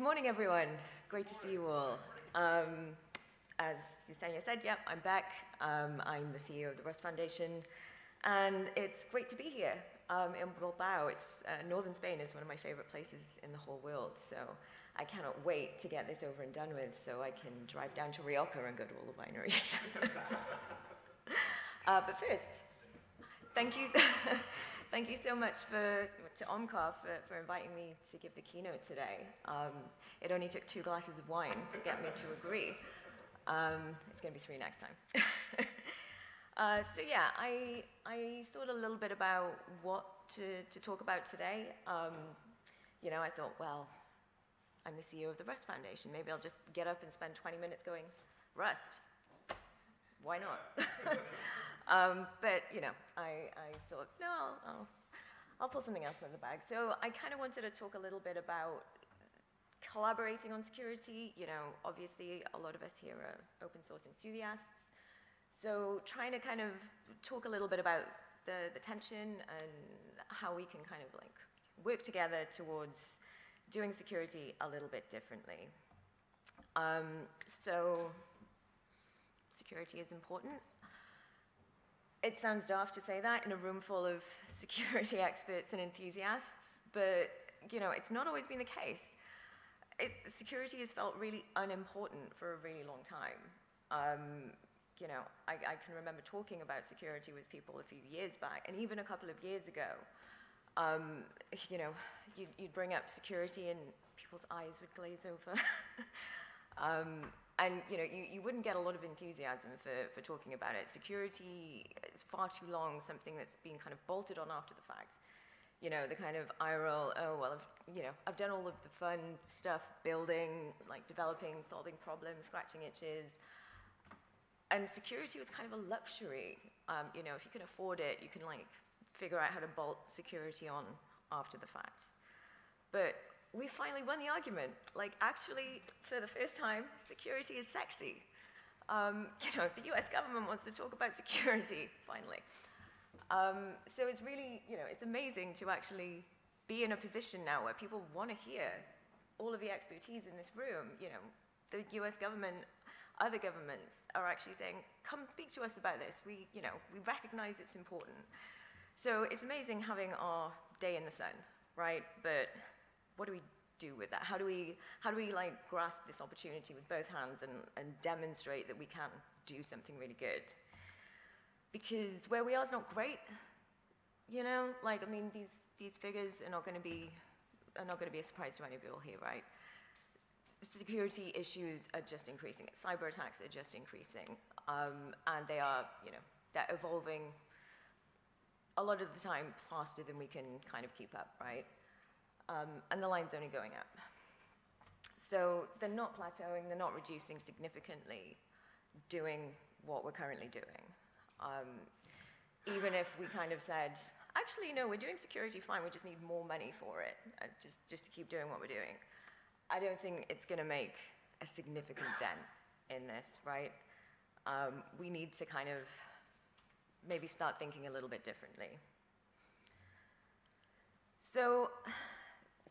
Good morning, everyone. Great to see you all. As Yesenia said, yep, I'm back. I'm the CEO of the Rust Foundation, and it's great to be here in Bilbao. Northern Spain is one of my favorite places in the whole world, so I cannot wait to get this over and done with so I can drive down to Rioja and go to all the wineries. But first, thank you. Thank you so much to Omcar for inviting me to give the keynote today. It only took 2 glasses of wine to get me to agree. It's going to be 3 next time. So yeah, I thought a little bit about what to talk about today. You know, I thought, well, I'm the CEO of the Rust Foundation. Maybe I'll just get up and spend 20 minutes going, Rust. Why not? But, you know, I thought, no, I'll pull something else out of the bag. So I kind of wanted to talk a little bit about collaborating on security. You know, obviously, a lot of us here are open source enthusiasts. So trying to kind of talk a little bit about the tension and how we can kind of like work together towards doing security a little bit differently. So security is important. It sounds daft to say that in a room full of security experts and enthusiasts, but you know, it's not always been the case. Security has felt really unimportant for a really long time. You know, I can remember talking about security with people a few years back, and even a couple of years ago. You know, you'd bring up security and people's eyes would glaze over. And you know, you wouldn't get a lot of enthusiasm for talking about it. Security is far too long, something that's been kind of bolted on after the fact. You know, the kind of eye roll, oh, well, I've done all of the fun stuff, building, like developing, solving problems, scratching itches. And security was kind of a luxury. You know, if you can afford it, you can like figure out how to bolt security on after the fact. But we finally won the argument. Like, actually, for the first time, security is sexy. You know, the US government wants to talk about security, finally. So it's really, you know, it's amazing to actually be in a position now where people want to hear all of the expertise in this room. You know, the US government, other governments are actually saying, come speak to us about this. We recognize it's important. So it's amazing having our day in the sun, right? But what do we do with that? How do we like grasp this opportunity with both hands and demonstrate that we can do something really good? Because where we are is not great, you know. Like, I mean, these figures are not going to be a surprise to any of you all here, right? Security issues are just increasing. Cyber attacks are just increasing, and they are, you know, they're evolving a lot of the time faster than we can kind of keep up, right? And the line's only going up. So they're not plateauing, they're not reducing significantly, doing what we're currently doing. Even if we kind of said, actually, no, we're doing security fine, we just need more money for it, just to keep doing what we're doing. I don't think it's going to make a significant dent in this, right? We need to kind of maybe start thinking a little bit differently. So,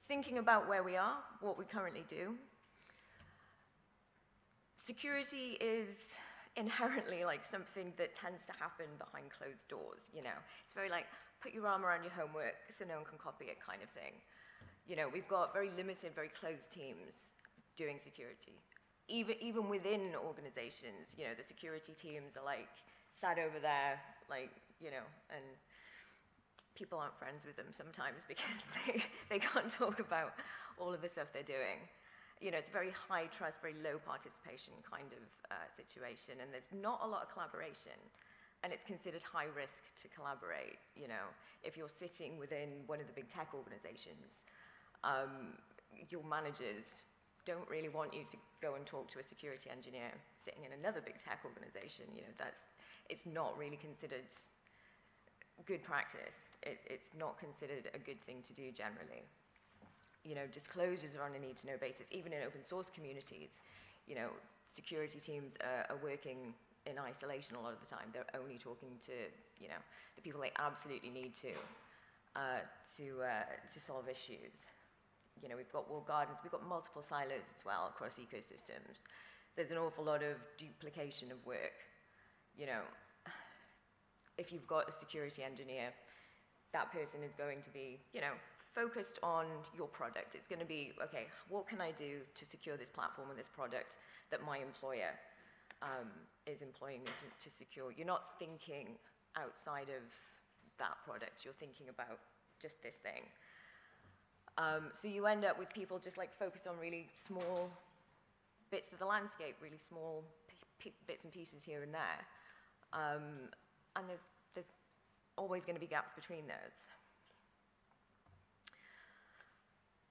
thinking about where we are, what we currently do, security is inherently like something that tends to happen behind closed doors, you know. It's very like, put your arm around your homework so no one can copy it kind of thing. You know, we've got very limited, very closed teams doing security. Even within organizations, you know, the security teams are like sat over there, like, you know, and people aren't friends with them sometimes because they can't talk about all of the stuff they're doing. You know, it's a very high trust, very low participation kind of situation, and there's not a lot of collaboration, and it's considered high risk to collaborate. You know, if you're sitting within one of the big tech organizations, your managers don't really want you to go and talk to a security engineer sitting in another big tech organization. You know, it's not really considered good practice. It's not considered a good thing to do generally. You know, disclosures are on a need-to-know basis. Even in open source communities, you know, security teams are working in isolation a lot of the time. They're only talking to, you know, the people they absolutely need to solve issues. You know, we've got walled gardens, we've got multiple silos as well across ecosystems. There's an awful lot of duplication of work. You know, if you've got a security engineer, that person is going to be, you know, focused on your product. It's going to be, okay, what can I do to secure this platform and this product that my employer is employing me to secure? You're not thinking outside of that product. You're thinking about just this thing. So you end up with people just like focused on really small bits of the landscape, really small bits and pieces here and there. And there's always going to be gaps between those.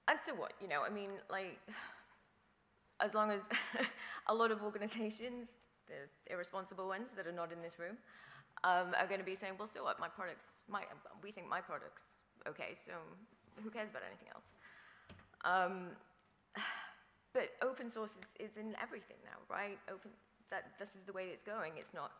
And so what, you know, I mean, like, as long as a lot of organizations, the irresponsible ones that are not in this room, are going to be saying, well, so what, we think my product's okay, so who cares about anything else? But open source is in everything now, right? This is the way it's going. It's not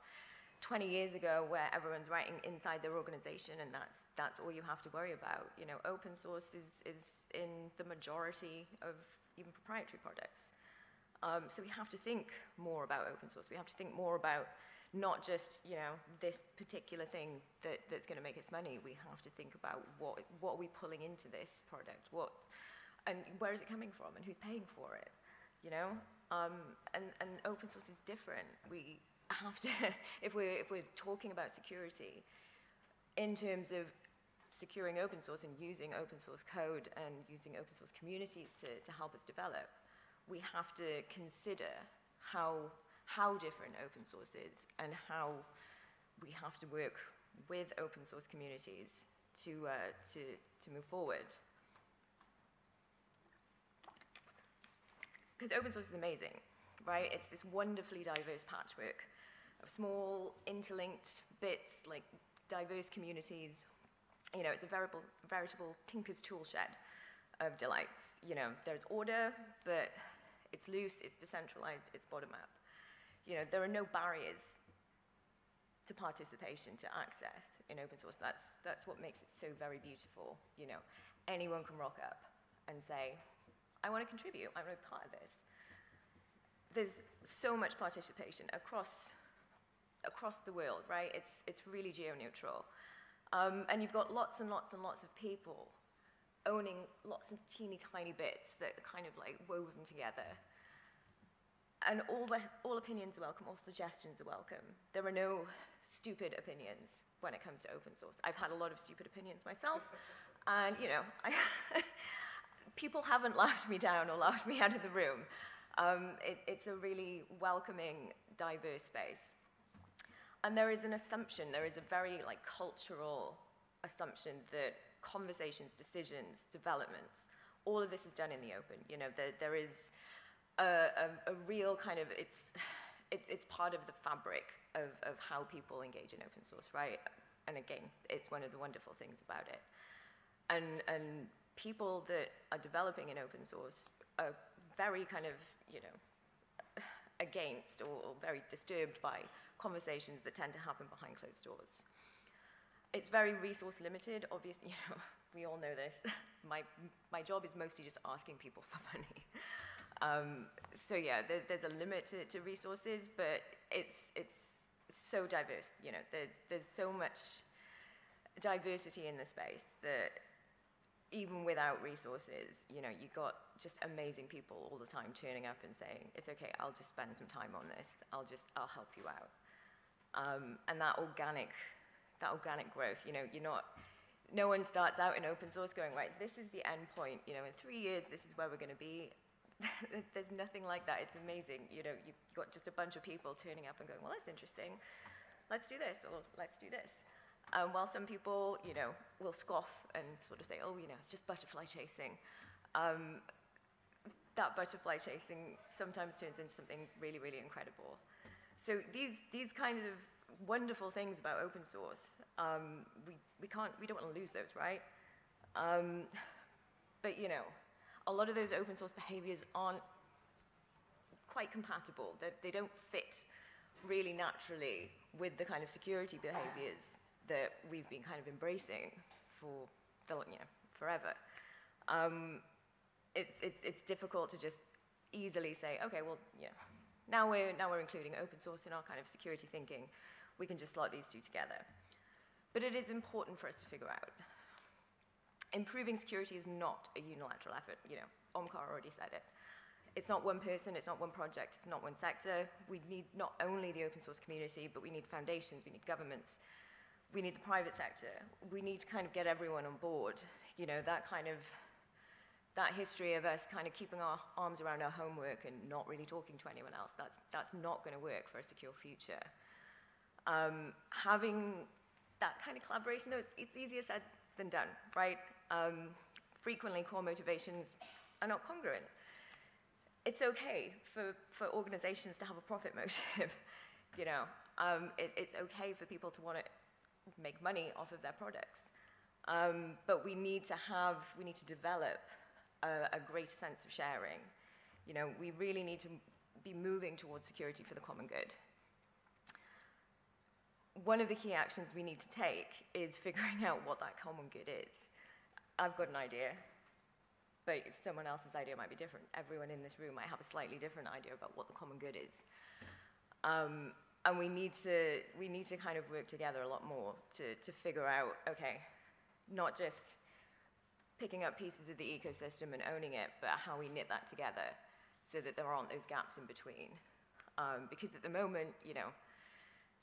20 years ago where everyone's writing inside their organization and that's all you have to worry about. You know, open source is in the majority of even proprietary products. So we have to think more about open source. We have to think more about not just, you know, this particular thing that's going to make us money. We have to think about what are we pulling into this product, and where is it coming from, and who's paying for it, you know? And open source is different. We have to, if we're talking about security, in terms of securing open source and using open source code and using open source communities to help us develop, we have to consider how different open source is and how we have to work with open source communities to move forward. Because open source is amazing, right? It's this wonderfully diverse patchwork of small, interlinked bits, like diverse communities. You know, it's a veritable tinker's tool shed of delights. You know, there's order, but it's loose, it's decentralized, it's bottom-up. You know, there are no barriers to participation, to access in open source. That's what makes it so very beautiful. You know, anyone can rock up and say, I want to contribute, I want to be part of this. There's so much participation across the world, right? It's really geo-neutral. And you've got lots and lots and lots of people owning lots of teeny tiny bits that are kind of like woven together. And all opinions are welcome, all suggestions are welcome. There are no stupid opinions when it comes to open source. I've had a lot of stupid opinions myself, and you know, people haven't laughed me down or laughed me out of the room. It's a really welcoming, diverse space. And there is an assumption, there is a very like cultural assumption that conversations, decisions, developments, all of this is done in the open. You know, there is a real kind of, it's part of the fabric of how people engage in open source, right? And again, it's one of the wonderful things about it. And people that are developing in open source are very kind of, you know, against or very disturbed by conversations that tend to happen behind closed doors. It's very resource limited, obviously, you know, we all know this. My job is mostly just asking people for money. So yeah, there's a limit to resources, but it's so diverse, you know, there's so much diversity in the space that even without resources, you know, you've got just amazing people all the time turning up and saying, it's okay, I'll just spend some time on this, I'll help you out. And that organic growth, you know, no one starts out in open source going, right, this is the end point, you know, in 3 years, this is where we're gonna be. There's nothing like that, it's amazing. You know, you've got just a bunch of people turning up and going, well, that's interesting, let's do this, or let's do this. While some people, you know, will scoff and sort of say, oh, you know, it's just butterfly chasing. That butterfly chasing sometimes turns into something really, really incredible. So these kinds of wonderful things about open source, we don't want to lose those, right? But you know, a lot of those open source behaviors aren't quite compatible. They don't fit really naturally with the kind of security behaviors that we've been kind of embracing for, you know, forever. it's difficult to just easily say, okay, well, yeah, now we're including open source in our kind of security thinking. We can just slot these two together. But it is important for us to figure out. Improving security is not a unilateral effort. You know, Omkar already said it. It's not one person, it's not one project, it's not one sector. We need not only the open source community, but we need foundations, we need governments, we need the private sector. We need to kind of get everyone on board. You know, that history of us kind of keeping our arms around our homework and not really talking to anyone else, that's not going to work for a secure future. Having that kind of collaboration, though, it's easier said than done, right? Frequently, core motivations are not congruent. It's okay for organizations to have a profit motive, you know. It's okay for people to want to make money off of their products. But we need to develop a greater sense of sharing. You know, we really need to be moving towards security for the common good. One of the key actions we need to take is figuring out what that common good is. I've got an idea, but someone else's idea might be different. Everyone in this room might have a slightly different idea about what the common good is. And we need to kind of work together a lot more to figure out, okay, not just picking up pieces of the ecosystem and owning it, but how we knit that together so that there aren't those gaps in between. Because at the moment, you know,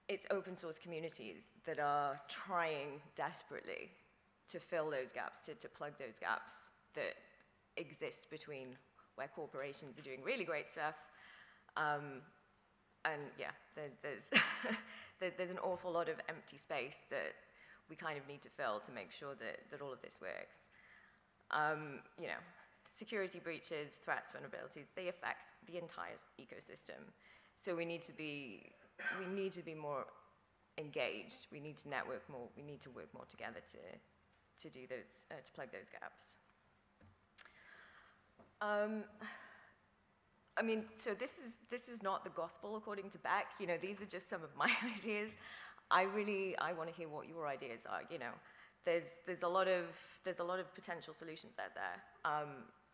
it's open source communities that are trying desperately to fill those gaps, to plug those gaps that exist between where corporations are doing really great stuff. And yeah, there's an awful lot of empty space that we kind of need to fill to make sure that all of this works. You know, security breaches, threats, vulnerabilities, they affect the entire ecosystem. So we need to be more engaged. We need to network more. We need to work more together to do those, to plug those gaps. I mean, so this is not the gospel according to Beck. You know, these are just some of my ideas. I want to hear what your ideas are. You know, there's a lot of potential solutions out there,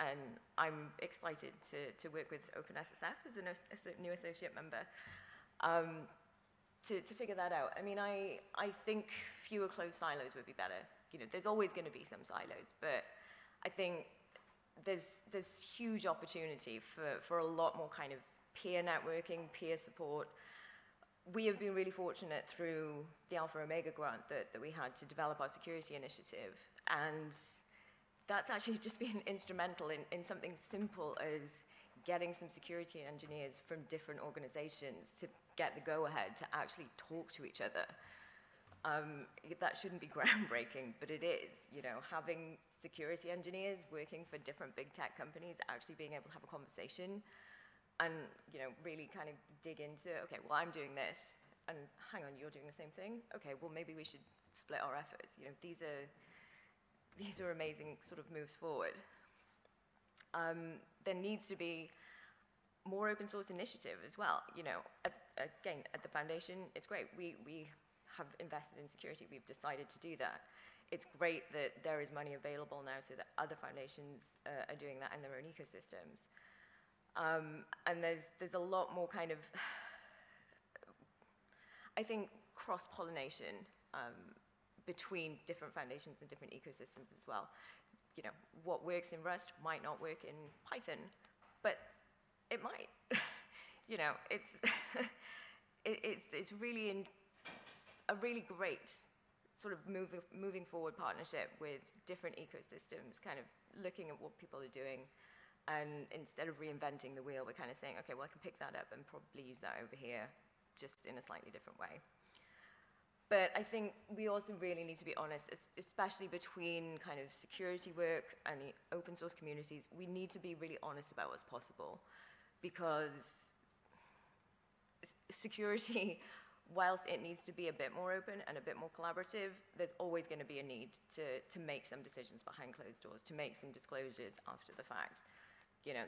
and I'm excited to work with OpenSSF as a new associate member to figure that out. I mean, I think fewer closed silos would be better. You know, there's always going to be some silos, but I think there's huge opportunity for a lot more kind of peer networking, peer support. We have been really fortunate through the Alpha Omega grant that we had to develop our security initiative, and that's actually just been instrumental in something simple as getting some security engineers from different organizations to get the go-ahead to actually talk to each other. That shouldn't be groundbreaking, but it is. You know, having security engineers working for different big tech companies, actually being able to have a conversation and, you know, really kind of dig into, okay, well, I'm doing this, and hang on, you're doing the same thing? Okay, well, maybe we should split our efforts. You know, these are amazing sort of moves forward. There needs to be more open source initiative as well. You know, again, at the foundation, it's great. We have invested in security. We've decided to do that. It's great that there is money available now so that other foundations are doing that in their own ecosystems. And there's a lot more kind of, I think, cross-pollination between different foundations and different ecosystems as well. You know, what works in Rust might not work in Python, but it might. You know, it's really a really great sort of moving forward partnership with different ecosystems, kind of looking at what people are doing, and instead of reinventing the wheel, we're kind of saying, okay, well, I can pick that up and probably use that over here, just in a slightly different way. But I think we also really need to be honest, especially between kind of security work and the open source communities. We need to be really honest about what's possible, because security, whilst it needs to be a bit more open and a bit more collaborative, there's always going to be a need to make some decisions behind closed doors, to make some disclosures after the fact. You know,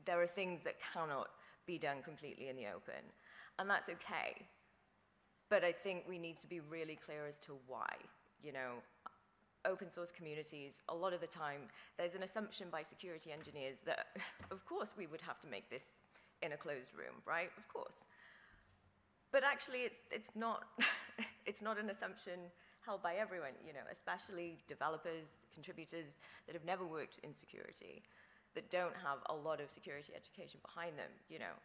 there are things that cannot be done completely in the open, and that's okay. But I think we need to be really clear as to why. You know, open source communities, a lot of the time, there's an assumption by security engineers that, of course, we would have to make this in a closed room, right? Of course. But actually, it's not, it's not an assumption held by everyone, you know, especially developers, contributors that have never worked in security, that don't have a lot of security education behind them, you know.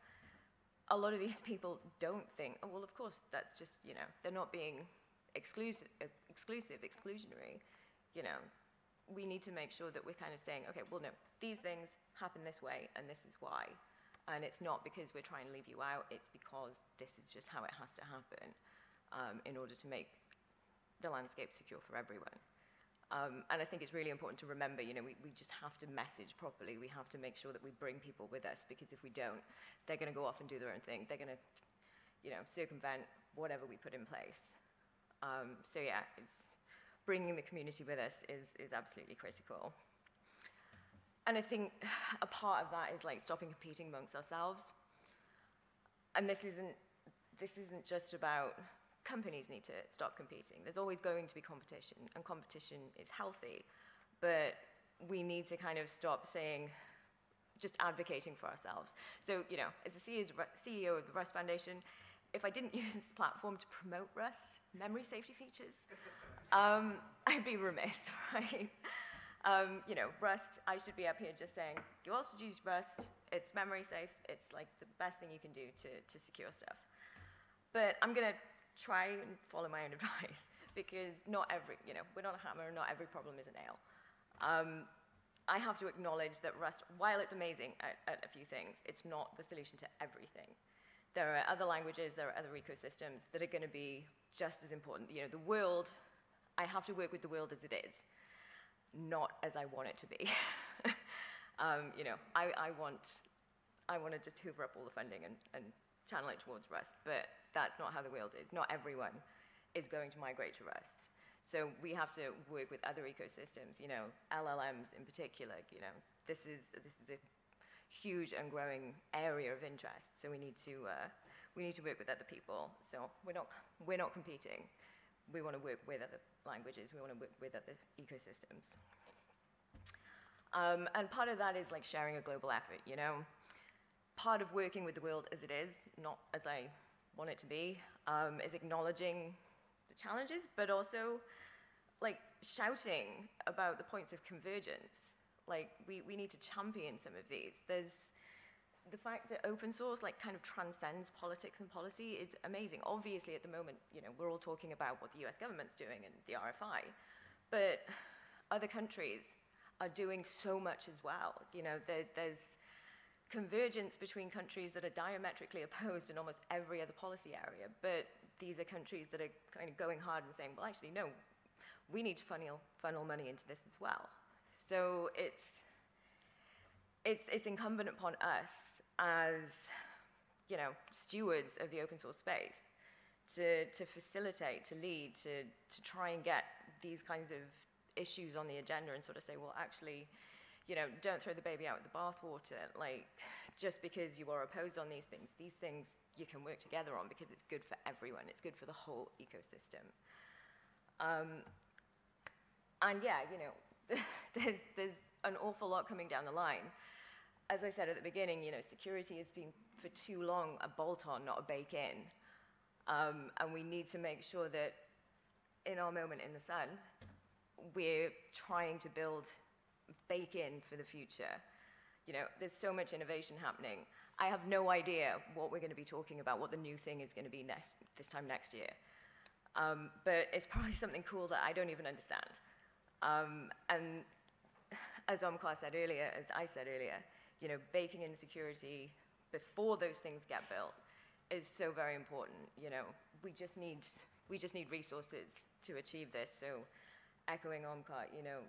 A lot of these people don't think, oh, well, of course, that's just, you know, they're not being exclusionary, you know. We need to make sure that we're kind of saying, okay, well, no, these things happen this way, and this is why. And it's not because we're trying to leave you out, it's because this is just how it has to happen in order to make the landscape secure for everyone. And I think it's really important to remember, you know, we just have to message properly. We have to make sure that we bring people with us, because if we don't, they're going to go off and do their own thing. They're going to, you know, circumvent whatever we put in place. So yeah, it's bringing the community with us is absolutely critical. And I think a part of that is like stopping competing amongst ourselves. And this isn't just about companies need to stop competing. There's always going to be competition, and competition is healthy. But we need to kind of stop saying, just advocating for ourselves. So, you know, as the CEO of the Rust Foundation, if I didn't use this platform to promote Rust, memory safety features, I'd be remiss, right? You know, Rust, I should be up here just saying, you all should use Rust, it's memory safe, it's like the best thing you can do to secure stuff. But I'm gonna try and follow my own advice, because not every, you know, we're not a hammer, not every problem is a nail. I have to acknowledge that Rust, while it's amazing at a few things, it's not the solution to everything. There are other languages, there are other ecosystems that are gonna be just as important. You know, the world, I have to work with the world as it is, not as I want it to be. You know, I want to just hoover up all the funding and channel it towards Rust, but that's not how the world is. Not everyone is going to migrate to Rust. So we have to work with other ecosystems, you know, LLMs in particular, you know, this is a huge and growing area of interest, so we need to work with other people. So we're not competing. We want to work with other languages, we want to work with other ecosystems. And part of that is like sharing a global effort, you know. Part of working with the world as it is, not as I want it to be, is acknowledging the challenges, but also like shouting about the points of convergence. Like we need to champion some of these. There's the fact that open source like kind of transcends politics and policy is amazing. Obviously at the moment, you know, we're all talking about what the US government's doing and the RFI, but other countries are doing so much as well. You know, there's convergence between countries that are diametrically opposed in almost every other policy area, but these are countries that are kind of going hard and saying, well, actually, no, we need to funnel money into this as well. So it's incumbent upon us as, you know, stewards of the open source space to facilitate, to lead, to try and get these kinds of issues on the agenda and sort of say, well, actually, you know, don't throw the baby out with the bathwater. Like, just because you are opposed on these things you can work together on because it's good for everyone. It's good for the whole ecosystem. And yeah, you know, there's an awful lot coming down the line. As I said at the beginning, you know, security has been for too long a bolt-on, not a bake-in. And we need to make sure that in our moment in the sun, we're trying to bake in for the future. You know, there's so much innovation happening. I have no idea what we're going to be talking about, what the new thing is going to be this time next year. But it's probably something cool that I don't even understand. And as Omkar said earlier, as I said earlier, you know, baking in security before those things get built is so very important. You know, we just need resources to achieve this. So echoing Omkar, you know,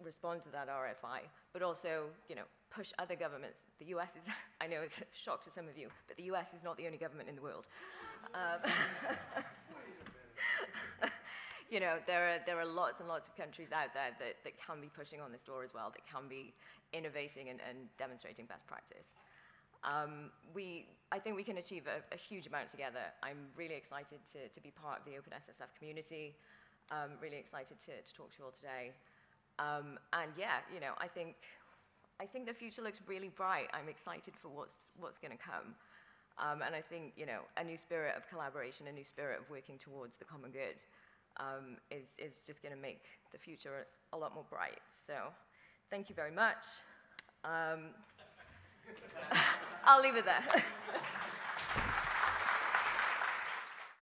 respond to that RFI, but also, you know, push other governments. The US is, I know it's a shock to some of you, but the US is not the only government in the world. You know, there are lots and lots of countries out there that can be pushing on this door as well, that can be innovating and demonstrating best practice. I think we can achieve a huge amount together. I'm really excited to be part of the OpenSSF community. Really excited to talk to you all today. And yeah, you know, I think the future looks really bright. I'm excited for what's going to come. And I think, you know, a new spirit of collaboration, a new spirit of working towards the common good is just going to make the future a lot more bright. So thank you very much. I'll leave it there.